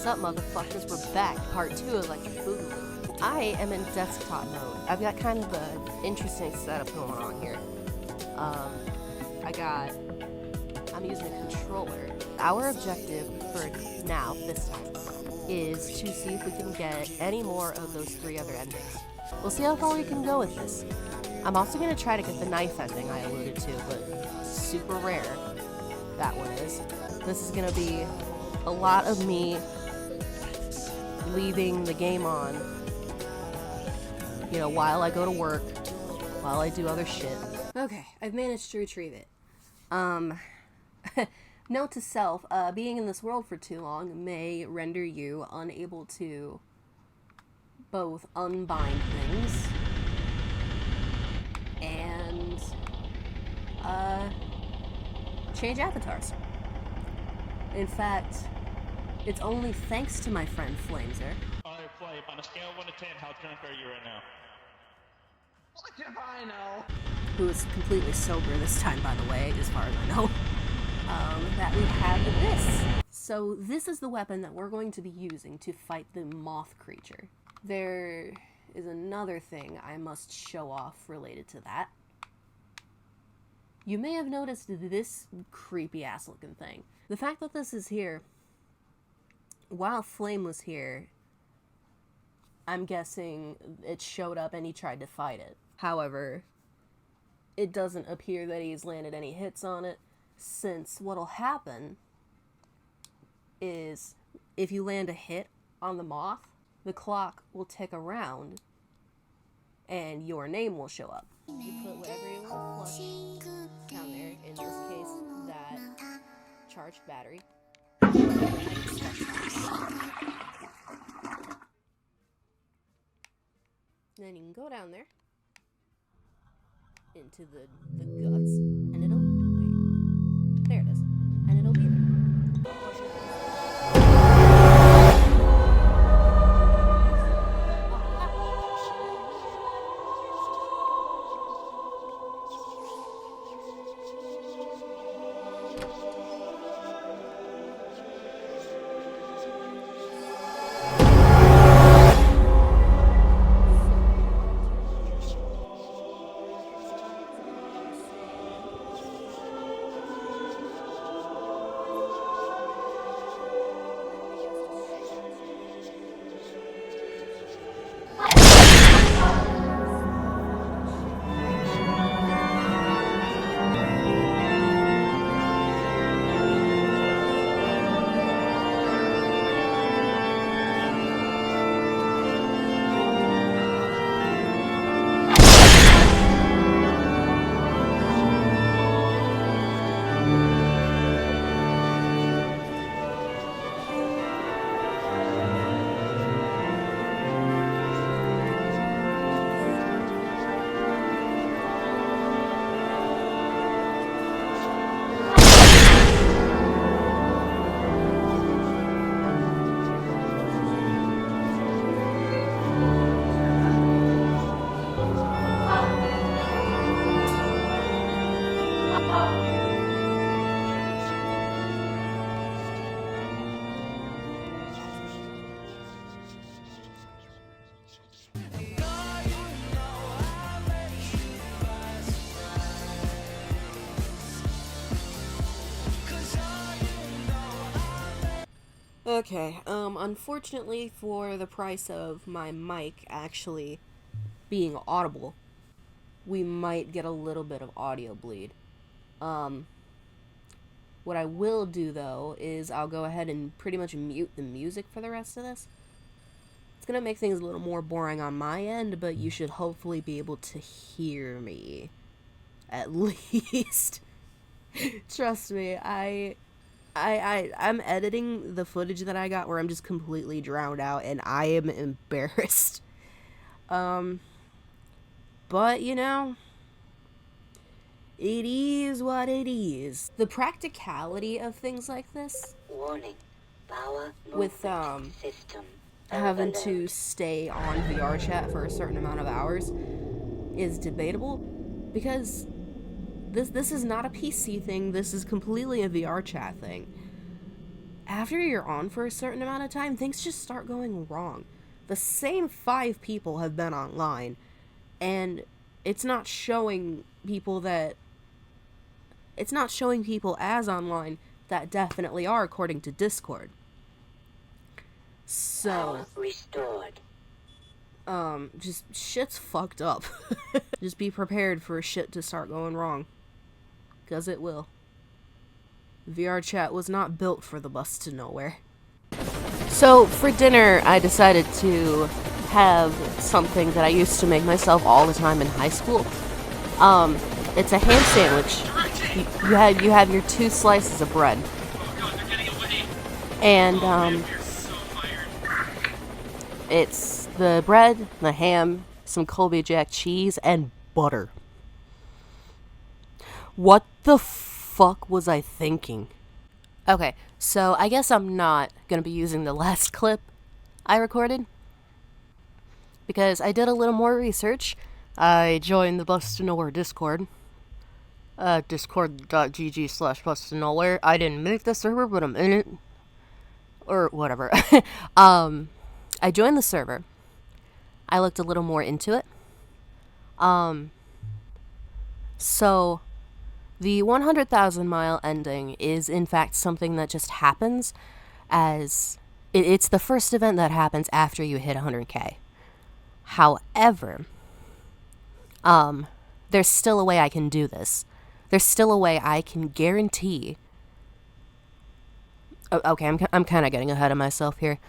up, motherfuckers? We're back. Part 2 of Electric Boogie. I am in desktop mode. I've got kind of an interesting setup going on here. I'm using a controller. Our objective for now, this time, is to see if we can get any more of those 3 other endings. We'll see how far we can go with this. I'm also going to try to get the knife ending I alluded to, but super rare. That one is. This is going to be a lot of me leaving the game on, while I go to work, while I do other shit. Okay, I've managed to retrieve it. Note to self, being in this world for too long may render you unable to both unbind things and, change avatars. In fact, it's only thanks to my friend Flameser. Alright, Flame, on a scale of 1 to 10, how drunk are you right now? What if I know? Who is completely sober this time, by the way, as far as I know. That we have this. So this is the weapon that we're going to be using to fight the moth creature. There is another thing I must show off related to that. You may have noticed this creepy ass looking thing. The fact that this is here, while Flame was here, I'm guessing it showed up and he tried to fight it. However, it doesn't appear that he's landed any hits on it, since what'll happen is if you land a hit on the moth, the clock will tick around and your name will show up. You put whatever you want to flush down there, in this case, that charged battery. Then you can go down there into the guts, and it'll, wait, there it is, and it'll be there. Okay, unfortunately for the price of my mic actually being audible, we might get a little bit of audio bleed. What I will do, though, is I'll go ahead and pretty much mute the music for the rest of this. It's gonna make things a little more boring on my end, but you should hopefully be able to hear me. At least. Trust me, I'm editing the footage that I got where I'm just completely drowned out, and I am embarrassed. But, it is what it is. The practicality of things like this, warning, power with, system having to stay on VRChat for a certain amount of hours is debatable, because this is not a PC thing, this is completely a VRChat thing. after you're on for a certain amount of time, things just start going wrong. The same 5 people have been online, and it's not showing people as online that definitely are, according to Discord. So, Restored. just shit's fucked up. Just be prepared for shit to start going wrong, 'cause it will. VRChat was not built for the bus to nowhere. So, for dinner, I decided to have something that I used to make myself all the time in high school. It's a ham sandwich. You have your 2 slices of bread. And, it's the bread, the ham, some Colby Jack cheese, and butter. What the fuck was I thinking? Okay, so I guess I'm not gonna be using the last clip I recorded, because I did a little more research. I joined the Bus to Nowhere Discord. Discord.gg/Bus to Nowhere. I didn't make the server, but I'm in it. Or whatever. I joined the server. I looked a little more into it. So the 100,000 mile ending is in fact something that just happens as it's the first event that happens after you hit 100k. However, there's still a way I can do this. There's still a way I can guarantee. Okay, I'm kind of getting ahead of myself here.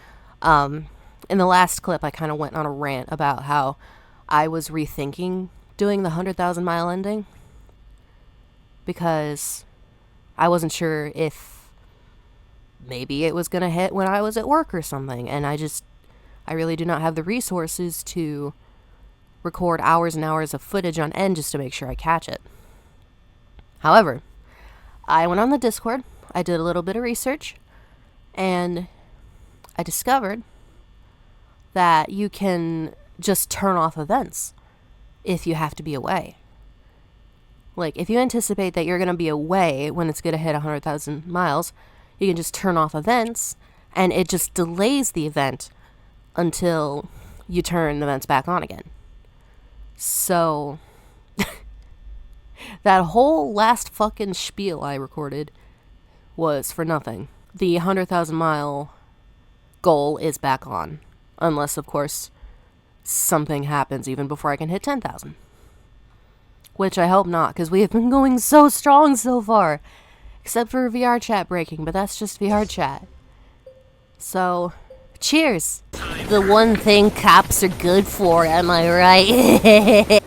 In the last clip, I kind of went on a rant about how I was rethinking doing the 100,000 mile ending because I wasn't sure if maybe it was going to hit when I was at work or something, and I really do not have the resources to record hours and hours of footage on end just to make sure I catch it. However, I went on the Discord, I did a little bit of research, and I discovered that you can just turn off events if you have to be away. Like, if you anticipate that you're going to be away when it's going to hit 100,000 miles, you can just turn off events, and it just delays the event until you turn the events back on again. So, that whole last fucking spiel I recorded was for nothing. The 100,000 mile goal is back on. Unless, of course, something happens even before I can hit 10,000. Which I hope not, because we have been going so strong so far. Except for VRChat breaking, but that's just VRChat. So, cheers! The one thing cops are good for, am I right?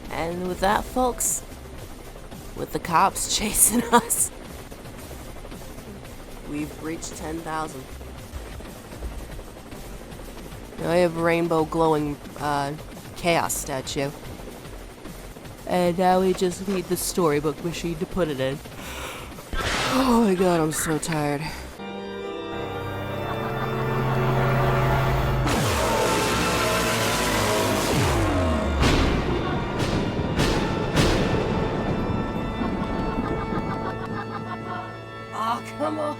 And with that, folks, with the cops chasing us, we've reached 10,000. Now I have a rainbow glowing chaos statue. And now we just need the storybook machine to put it in. Oh my god, I'm so tired. Oh, come on!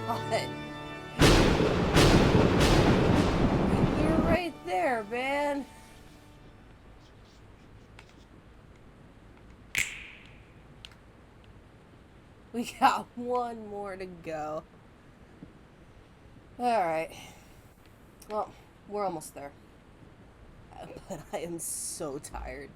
You're right there, man! We got one more to go. Alright. Well, we're almost there. But I am so tired.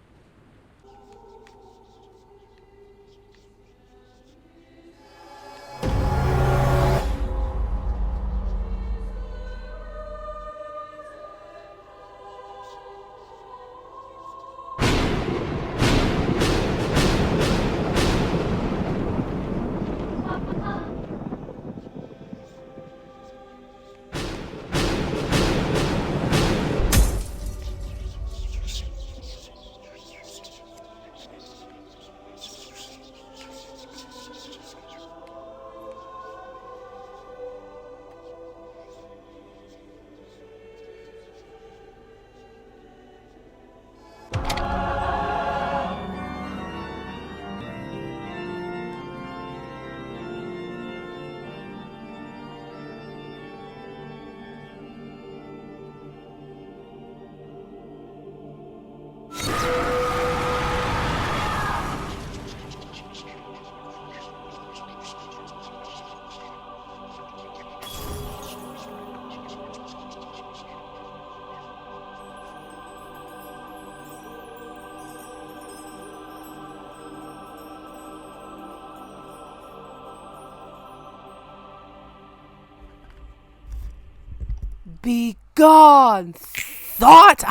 Be gone, thought!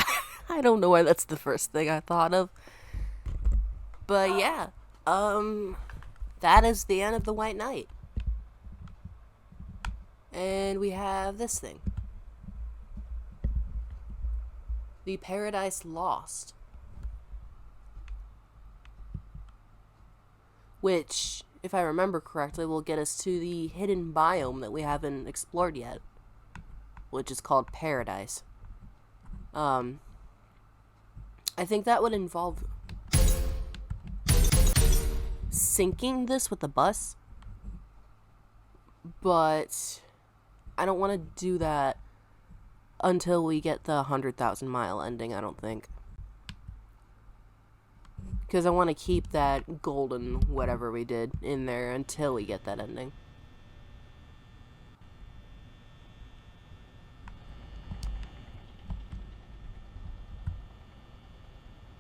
I don't know why that's the first thing I thought of. But yeah, that is the end of the White Knight. And we have this thing. The Paradise Lost. Which, if I remember correctly, will get us to the hidden biome that we haven't explored yet. Which is called Paradise. I think that would involve sinking this with the bus. But I don't want to do that until we get the 100,000 mile ending, I don't think. Because I want to keep that golden whatever we did in there until we get that ending.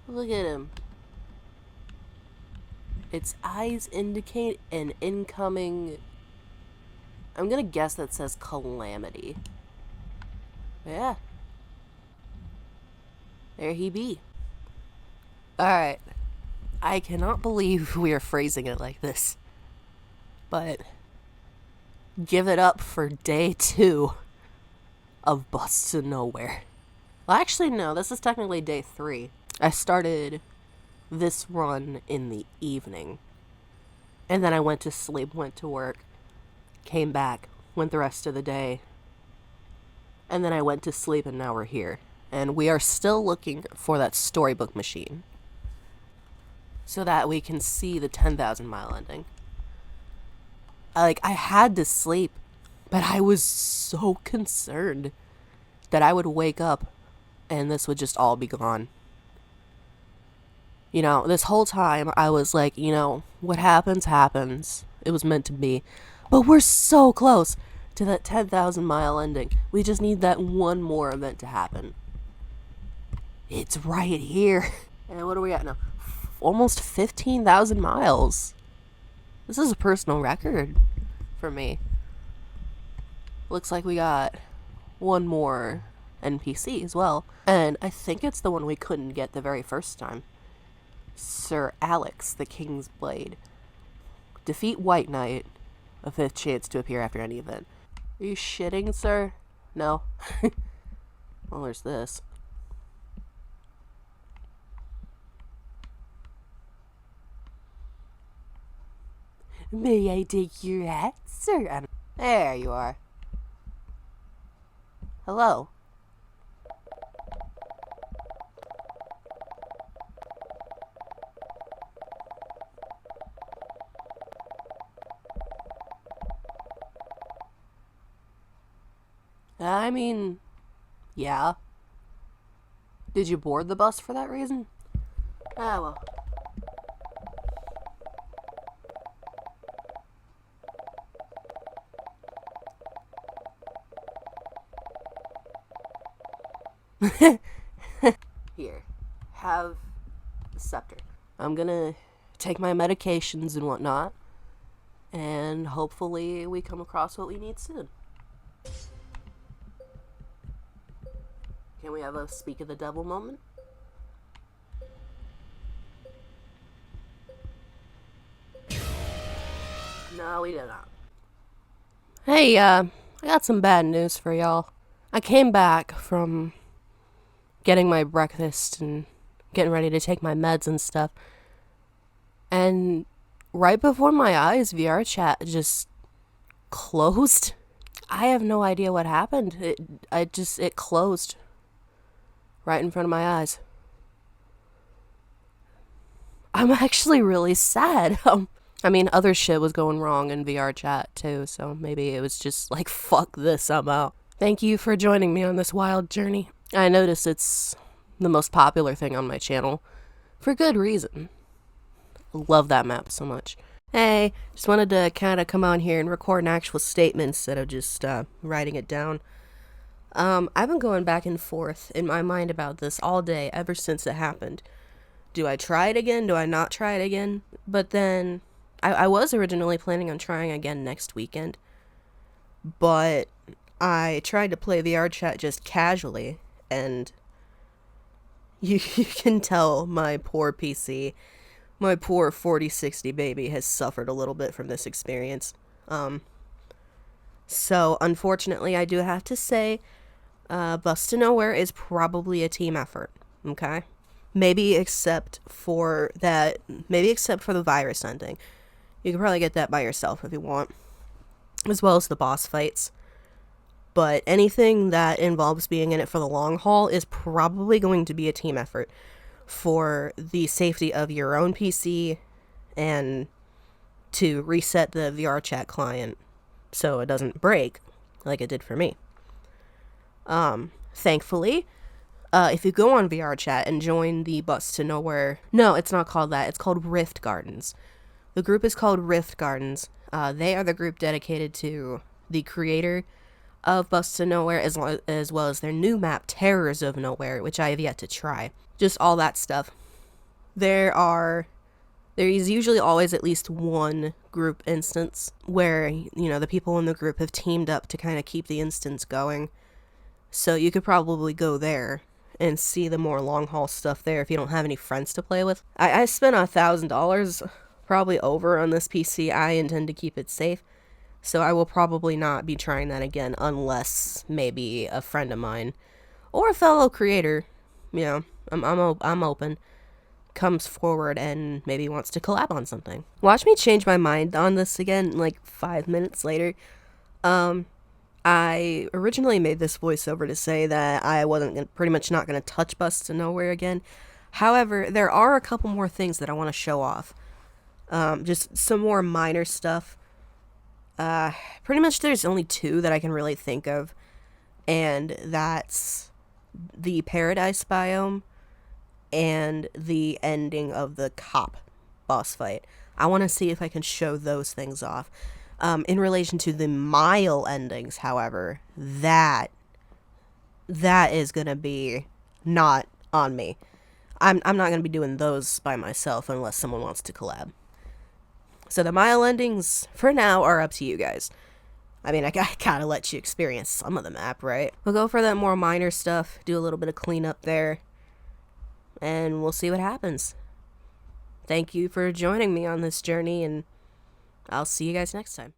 Look at him. Its eyes indicate an incoming... I'm gonna guess that says calamity. Yeah. There he be. Alright. I cannot believe we are phrasing it like this. But give it up for day 2 of Bus to Nowhere. Well, actually, no. This is technically day 3. I started this run in the evening. And then I went to sleep, went to work, came back, went the rest of the day. And then I went to sleep and now we're here. And we are still looking for that storybook machine. So that we can see the 10,000 mile ending. I had to sleep, but I was so concerned that I would wake up and this would just all be gone. You know, this whole time I was like, you know, what happens, happens. It was meant to be. But we're so close to that 10,000 mile ending. We just need that one more event to happen. It's right here. And what are we at now? Almost 15,000 miles. This is a personal record for me. Looks like we got one more NPC as well. And I think it's the one we couldn't get the very first time. Sir Alex, the King's Blade. Defeat White Knight. A 5th chance to appear after any event. Are you shitting, sir? No. Well, there's this. May I take your hat, sir? There you are. Hello. I mean, yeah. Did you board the bus for that reason? Ah, well. Here, have the scepter. I'm gonna take my medications and whatnot, and hopefully we come across what we need soon. Can we have a speak of the devil moment? No, we did not. Hey, I got some bad news for y'all. I came back from getting my breakfast and getting ready to take my meds and stuff. And right before my eyes, VRChat just closed. I have no idea what happened. It closed right in front of my eyes. I'm actually really sad. I mean, other shit was going wrong in VRChat too, so maybe it was just like, fuck this, I'm out. Thank you for joining me on this wild journey. I notice it's the most popular thing on my channel, for good reason. Love that map so much. Hey, just wanted to kind of come on here and record an actual statement instead of just writing it down. I've been going back and forth in my mind about this all day ever since it happened. Do I try it again? Do I not try it again? But then, I was originally planning on trying again next weekend. But I tried to play VRChat just casually, and you can tell my poor PC, my poor 4060 baby has suffered a little bit from this experience. So unfortunately, I do have to say, Bust to Nowhere is probably a team effort, okay? Maybe except for the virus ending. You can probably get that by yourself if you want, as well as the boss fights. But anything that involves being in it for the long haul is probably going to be a team effort for the safety of your own PC and to reset the VRChat client so it doesn't break like it did for me. Thankfully, if you go on VRChat and join the Bust to Nowhere... No, it's not called that. It's called Rift Gardens. The group is called Rift Gardens. They are the group dedicated to the creator of Bust to Nowhere, as well as their new map, Terrors of Nowhere, which I have yet to try. Just all that stuff. There is usually always at least one group instance where, you know, the people in the group have teamed up to kind of keep the instance going. So you could probably go there and see the more long haul stuff there if you don't have any friends to play with. I spent $1,000, probably over, on this PC. I intend to keep it safe, so I will probably not be trying that again unless maybe a friend of mine or a fellow creator, you know, I'm open, comes forward and maybe wants to collab on something. Watch me change my mind on this again like 5 minutes later. I originally made this voiceover to say that I wasn't pretty much not going to touch Bust to Nowhere again. However, there are a couple more things that I want to show off. Just some more minor stuff. Pretty much there's only two that I can really think of, and that's the Paradise biome and the ending of the cop boss fight. I want to see if I can show those things off. In relation to the mile endings, however, that is going to be not on me. I'm not going to be doing those by myself unless someone wants to collab. So the mile endings, for now, are up to you guys. I mean, I gotta let you experience some of the map, right? We'll go for that more minor stuff, do a little bit of cleanup there, and we'll see what happens. Thank you for joining me on this journey, and I'll see you guys next time.